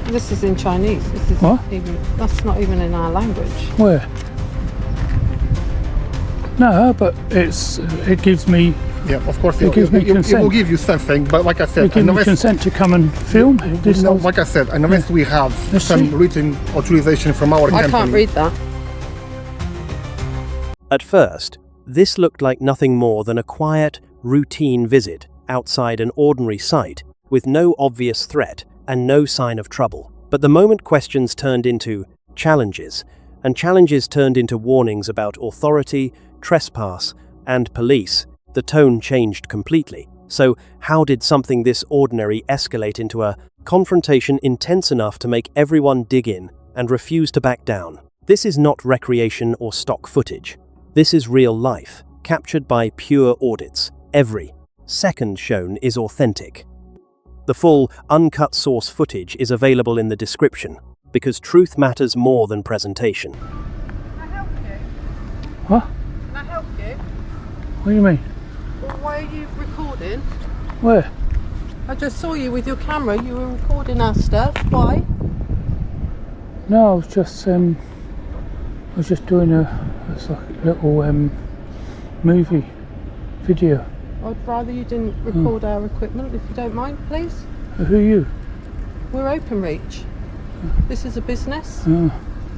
This is in Chinese. This is What? that's not even in our language. Where? No, but it gives me. Yeah, of course, It gives me it will consent. give you something, but like I said, It gives me consent to come and film this. no, like I said, unless we have Let's some see. written authorization from our I company. can't read that. At first, this looked like nothing more than a quiet, routine visit outside an ordinary site with no obvious threat and no sign of trouble. But the moment questions turned into challenges, and challenges turned into warnings about authority, trespass, and police, the tone changed completely. So, how did something this ordinary escalate into a confrontation intense enough to make everyone dig in and refuse to back down? This is not recreation or stock footage. This is real life, captured by pure audits. Every second shown is authentic. The full, uncut source footage is available in the description, because truth matters more than presentation. Can I help you? What? Can I help you? What do you mean? Well, why are you recording? Where? I just saw you with your camera. You were recording our stuff. Why? No, I was just doing a little movie video. I'd rather you didn't record our equipment, if you don't mind, please. Who are you? We're OpenReach. This is a business. Who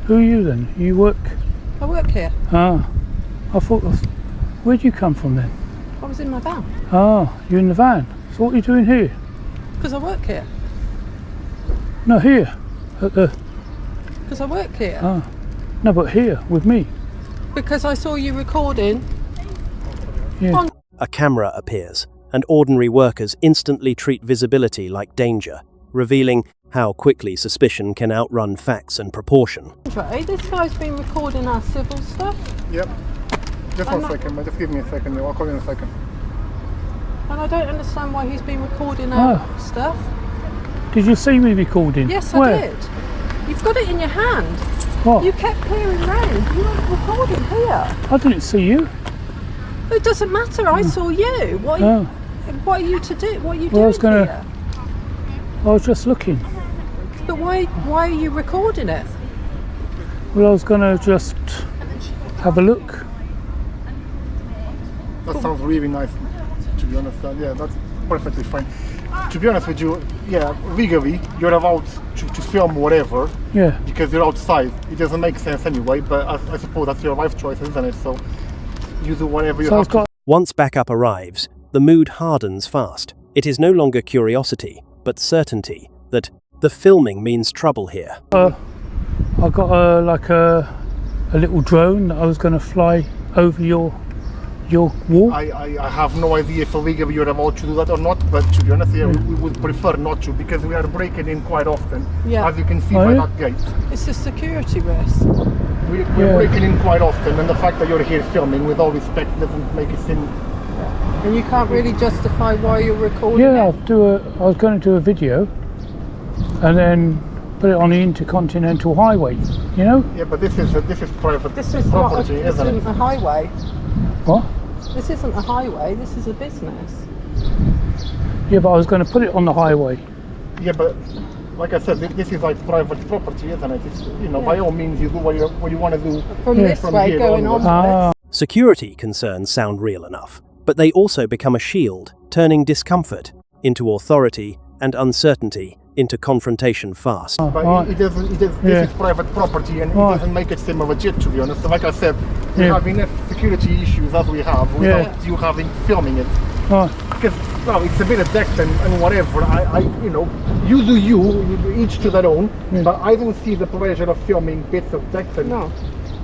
are you then? You work? I work here. I thought. Where'd you come from then? I was in my van You're in the van. So what are you doing here? because I work here. No, here. At the. Because I work here. No, but here with me. Because I saw you recording. Yeah. A camera appears, and ordinary workers instantly treat visibility like danger, revealing how quickly suspicion can outrun facts and proportion. Hey, this guy's been recording our civil stuff. Yep. Just one second, but just give me a second. I'll call you in a second. And I don't understand why he's been recording our stuff. Did you see me recording? Yes, Where? I did. You've got it in your hand. What? You kept peering round. You were recording here. I didn't see you. It doesn't matter. I saw you. What are you to do? What are you doing here? I was just looking. But why are you recording it? Well, I was going to just have a look. That sounds really nice, to be honest. Yeah, that's perfectly fine. To be honest with you, yeah, legally, you're allowed to film whatever. Yeah. Because you're outside. It doesn't make sense anyway, but I suppose that's your life choice, isn't it? So you do whatever you have to. Once backup arrives, the mood hardens fast. It is no longer curiosity, but certainty that the filming means trouble here. I got a little drone that I was going to fly over your wall. I have no idea if legally you're allowed to do that or not, but to be honest, we would prefer not to, because we are breaking in quite often, as you can see by that gate. It's a security risk. We're breaking in quite often, and the fact that you're here filming, with all respect, doesn't make it seem... And you can't really justify why you're recording Yeah, it? I was going to do a video and then put it on the Intercontinental Highway, you know? Yeah, but this is private This is property, this isn't it? isn't a highway. What? This isn't a highway, this is a business. Yeah, but I was going to put it on the highway. Yeah, but like I said, this is like private property, isn't it? It's, by all means, you do what you want to do From this way, here going onwards. on. Security concerns sound real enough, but they also become a shield, turning discomfort into authority and uncertainty into confrontation fast. But this is private property, and it doesn't make it seem legit, to be honest. Like I said, we have enough security issues as we have without you having filming it. Because it's a bit of deck and whatever. You do you, each to their own. But I don't see the pleasure of filming bits of deck. No.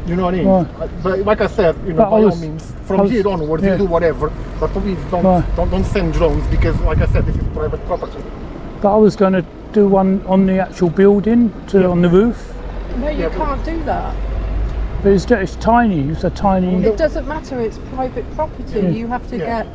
You know what I mean? But like I said, by all means, from here onwards, you do whatever. But please don't send drones, because, like I said, this is private property. But I was going to do one on the actual building, on the roof. No, you can't do that. But it's tiny. It's a tiny. It doesn't matter. It's private property. You have to get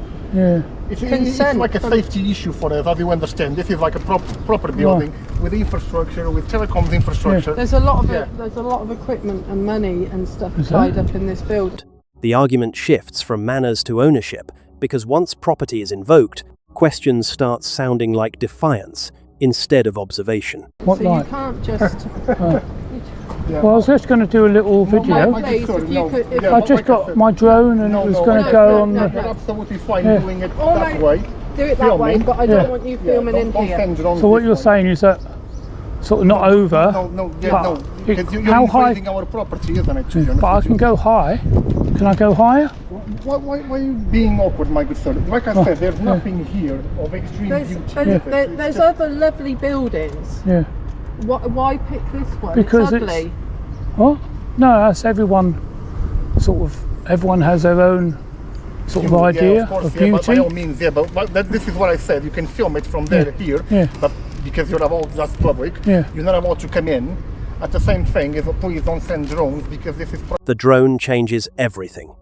It's like a safety issue for us, as you understand. This is like a proper building with infrastructure, with telecoms infrastructure. There's a lot of equipment and money and stuff tied up in this building. The argument shifts from manners to ownership, because once property is invoked, questions start sounding like defiance instead of observation. What so like? you can't just... Well, I was just going to do a little video. Please, if you could... If I just got my drone and it was going to go on the... You're absolutely fine doing it that way. Do it that way, but I don't want you filming in here. So what you're saying is that sort of not over. No, because you're how high? invading our property, isn't it? But I can go high. Can I go higher? Why are you being awkward, my good sir? Like I said, there's nothing here of extreme beauty. There's other lovely buildings. Yeah. Why pick this one? Because it's ugly. What? No, that's everyone. Everyone has their own sort of idea of beauty. By all means, but this is what I said. You can film it from there here, but because you're about just public, you're not about to come in. At the same thing is, please don't send drones because this is... The drone changes everything.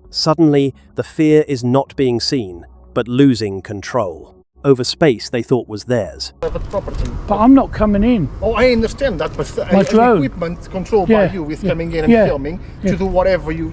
Suddenly, the fear is not being seen, but losing control over space they thought was theirs. Property. But I'm not coming in. Oh, I understand that, but my drone. Equipment controlled by you is coming in and filming to do whatever you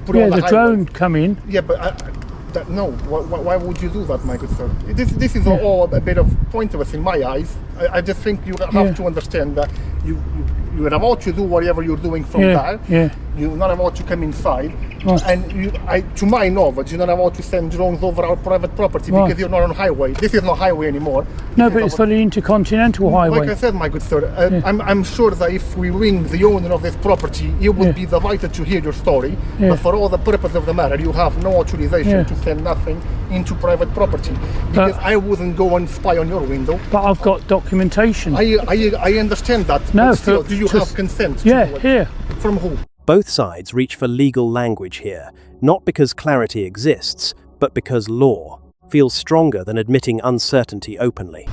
put on the highway. The drone come in. Yeah, but no. Why would you do that, my good sir? This is all a bit of pointless in my eyes. I just think you have to understand that you're about to do whatever you're doing from there. Yeah. You're not about to come inside. Right. And to my knowledge, you're not about to send drones over our private property because you're not on highway. This is not highway anymore. No, but it's for the intercontinental highway. Like I said, my good sir, I'm sure that if we ring the owner of this property, he would be delighted to hear your story. But for all the purpose of the matter, you have no authorization to send nothing into private property because I wouldn't go and spy on your window. But I've got documentation. I understand that. No, but still, do you have consent? Here. From who? Both sides reach for legal language here, not because clarity exists, but because law feels stronger than admitting uncertainty openly.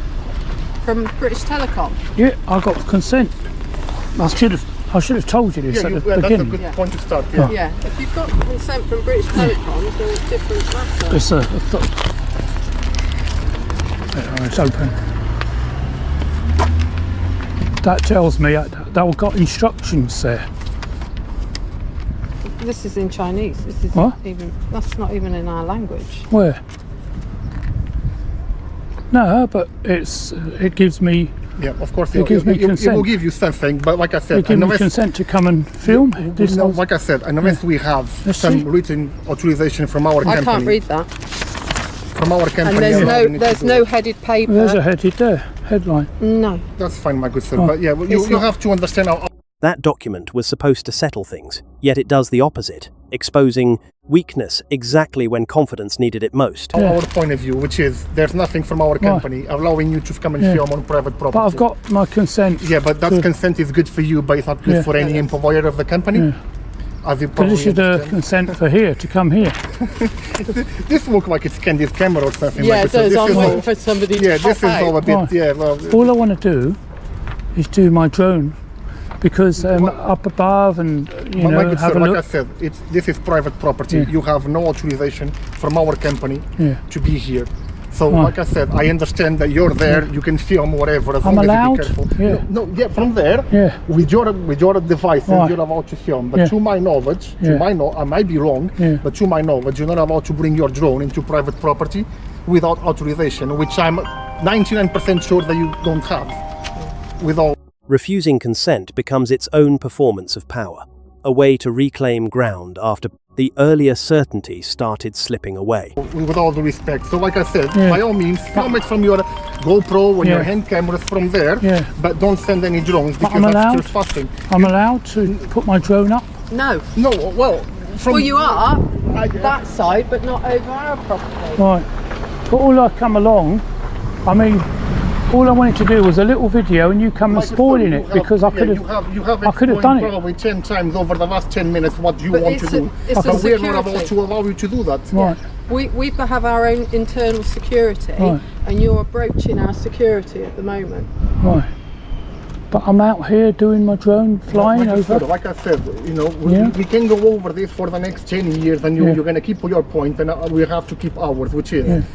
From British Telecom? Yeah, I got consent. I should have told you this at the beginning. That's a good point to start. Yeah, if you've got consent from British Telecom, then it's different matter. It's open. That tells me that I've got instructions there. This is in Chinese. This is that's not even in our language. Where? No, but it gives me. Yeah, of course. It gives me consent. It will give you something, but like I said, it gives me consent to come and film. Like I said, unless we have some written authorization from our company. I can't read that. From our company. And there's no headed paper. There's a headed headline. No. That's fine, my good sir. But yeah, you have to understand how. That document was supposed to settle things, yet it does the opposite, exposing weakness exactly when confidence needed it most. Our point of view, which is there's nothing from our company allowing you to come and film on private property. But I've got my consent. Yeah, but that consent is good for you, but it's not good for any employer of the company. As you probably this is the consent for here, to come here. This looks like it's Candy's camera or something. Yeah, like it does. I'm waiting for somebody to this is all a bit, all I want to do is do my drone. Because up above and have a look. Like I said, this is private property. You have no authorization from our company to be here. So, like I said, I understand that you're there. You can film whatever. As I'm long allowed. As you be careful. From there. With your device, and you're allowed to film. But to my knowledge, I might be wrong, but to my knowledge, you're not allowed to bring your drone into private property without authorization, which I'm 99% sure that you don't have. With all. Refusing consent becomes its own performance of power, a way to reclaim ground after the earlier certainty started slipping away. With all the respect, so like I said, by all means, film it from your GoPro and your hand cameras from there, but don't send any drones because that's trespassing. I'm allowed to put my drone up? No. No, well, you are that side, but not over our property. Right, but all I come along, all I wanted to do was a little video and you come and spoiling it because I could have done it probably 10 times over the last 10 minutes what you want to do. But we're not about to allow you to do that. Right. We've got to have our own internal security and you're broaching our security at the moment. Right. But I'm out here doing my drone, flying over. Like I said, we can go over this for the next 10 years and you're going to keep your point and we have to keep ours, which is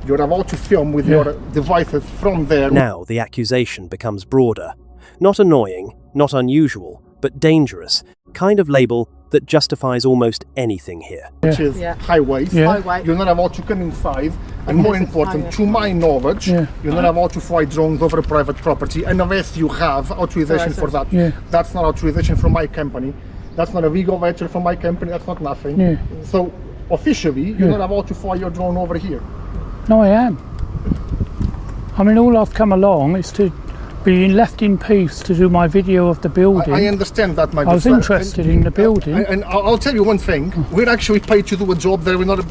you're about to film with your devices from there. Now the accusation becomes broader. Not annoying, not unusual, but dangerous. Kind of label that justifies almost anything here. Which is highways. Highway. You're not allowed to come inside, and more important, to my knowledge, you're not allowed to fly drones over private property unless you have authorization for that. That's not authorization from my company. That's not a legal letter from my company. That's not nothing. So officially, you're not allowed to fly your drone over here. No, I am. I mean, all I've come along is to be left in peace to do my video of the building. I understand that, my I was interested in the building. And I'll tell you one thing. We're actually paid to do a job that we're not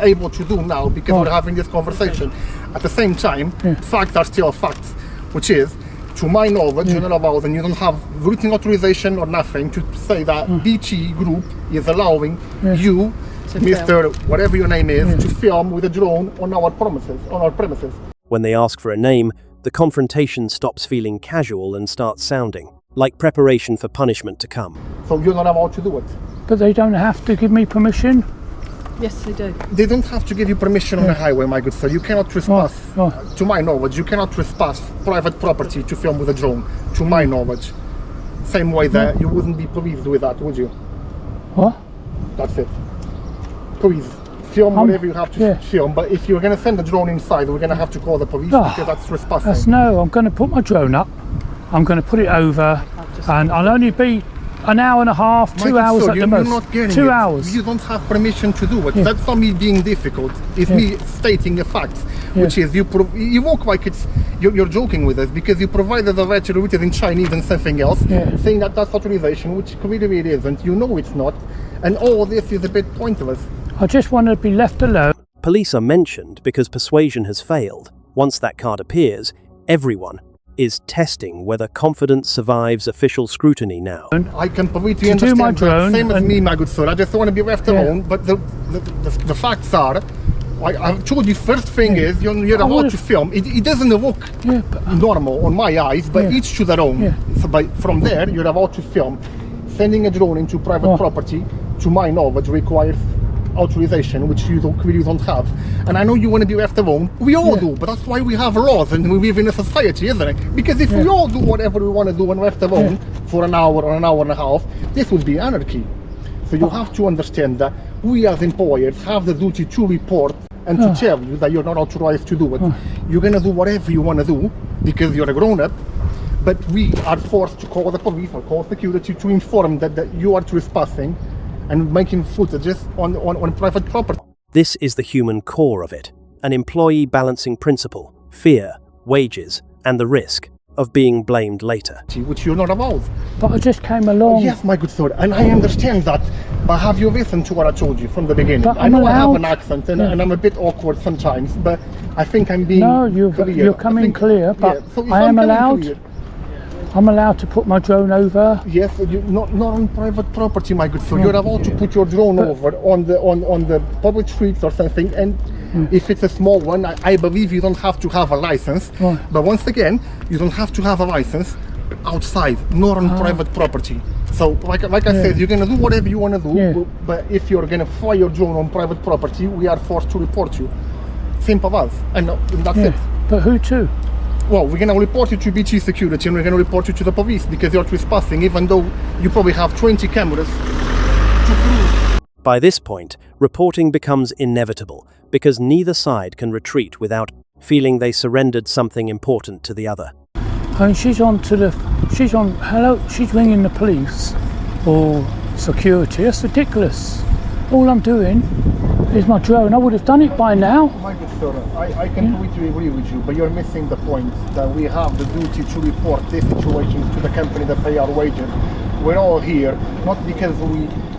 able to do now because we're having this conversation. At the same time, facts are still facts, which is, to my knowledge, you're not allowed, and you don't have written authorization or nothing to say that BT Group is allowing you, Mr. whatever your name is, to film with a drone on our premises. When they ask for a name, the confrontation stops feeling casual and starts sounding like preparation for punishment to come. So you're not allowed to do it. But they don't have to give me permission? Yes, they do. They don't have to give you permission on a highway, my good sir. You cannot trespass, to my knowledge, you cannot trespass private property to film with a drone, to my knowledge. Same way that you wouldn't be pleased with that, would you? What? That's it. Please, film whatever you have to film, but if you're going to send a drone inside, we're going to have to call the police because that's trespassing. I'm going to put my drone up, I'm going to put it over, and I'll only be an hour and a half, 2 hours at the most. You're not getting 2 it. hours. You don't have permission to do it. That's not me being difficult. It's me stating a fact, which is you look like you're joking with us because you provided a letter written in Chinese and something else, saying that that's authorization, which clearly it isn't. You know it's not, and all this is a bit pointless. I just want to be left alone. Police are mentioned because persuasion has failed. Once that card appears, everyone is testing whether confidence survives official scrutiny now. I completely understand my drone that. Same as me, my good sir. I just don't want to be left alone, but the facts are, I've told you, first thing is, you're allowed to film. It doesn't look normal on my eyes, but each to their own. So from there, you're allowed to film. Sending a drone into private property, to my knowledge, requires authorization, which you clearly don't have. And I know you want to be left alone. We all do, but that's why we have laws and we live in a society, isn't it? Because if we all do whatever we want to do and left alone for an hour or an hour and a half, this would be anarchy. So you have to understand that we as employers have the duty to report and to tell you that you're not authorized to do it. You're going to do whatever you want to do because you're a grown-up, but we are forced to call the police or call security to inform that you are trespassing and making footages on private property. This is the human core of it, an employee balancing principle, fear, wages, and the risk of being blamed later. Which you're not allowed. But I just came along. Yes, my good sir, and I understand that, but have you listened to what I told you from the beginning? But I know I have an accent and I'm a bit awkward sometimes, but I think I'm being clear. You're coming clear, but so I am allowed. I'm allowed to put my drone over. Yes, not on private property, my good sir. You're allowed to put your drone over on the public streets or something, and if it's a small one, I believe you don't have to have a license. But once again, you don't have to have a license outside, nor on private property. So, like I said, you're gonna do whatever you want to do. But if you're gonna fly your drone on private property, we are forced to report you. Simple as, and that's it. But who to? Well, we're going to report you to BT Security and we're going to report you to the police because you're trespassing, even though you probably have 20 cameras to prove. By this point, reporting becomes inevitable because neither side can retreat without feeling they surrendered something important to the other. And she's ringing the police or security. That's ridiculous. All I'm doing is my drone. I would have done it by now. My good sir, I completely agree with you, but you're missing the point that we have the duty to report these situations to the company that pay our wages. We're all here, not because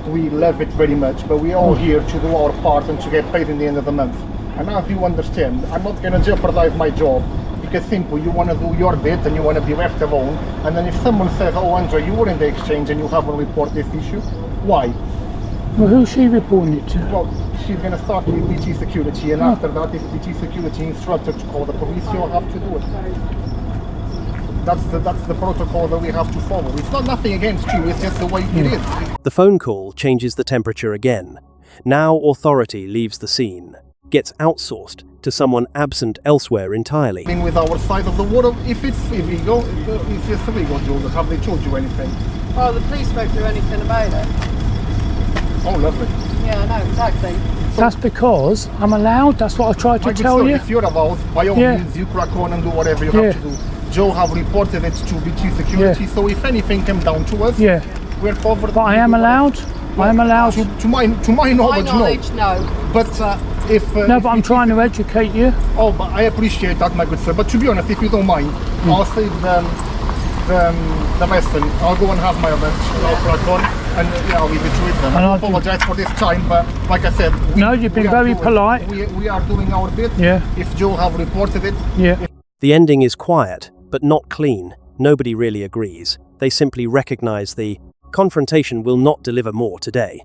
we love it very much, but we're all here to do our part and to get paid in the end of the month. And as you understand, I'm not going to jeopardize my job because simple, you want to do your bit and you want to be left alone. And then if someone says, oh Andre, you were in the exchange and you haven't reported this issue, why? Well, who's she reporting it to? Well, she's going to start with BT Security, and after that, if BT Security instructs her to call the police, you'll have to do it. That's the protocol that we have to follow. It's not nothing against you, it's just the way it is. The phone call changes the temperature again. Now authority leaves the scene, gets outsourced to someone absent elsewhere entirely. With our side of the water, if it's illegal, it's just illegal, Jules. Have they told you anything? Oh, the police won't do anything about it. Oh, lovely. Yeah, no, exactly. That's because I'm allowed. That's what I tried to tell you. If you're allowed, by all means, you crack on and do whatever you have to do. Joe have reported it to BT Security, so if anything came down to us, we're covered. But I am allowed. I am allowed. To my knowledge, no. But if no, but I'm trying to educate you. Oh, but I appreciate that, my good sir. But to be honest, if you don't mind, I'll save the Western. I'll go and have my lunch. I'll crack on, and I'll leave it with them. I apologise for this time, but like I said, you've been very polite. We are doing our bit. Yeah. If Joe have reported it. Yeah. The ending is quiet, but not clean. Nobody really agrees. They simply recognise the confrontation will not deliver more today.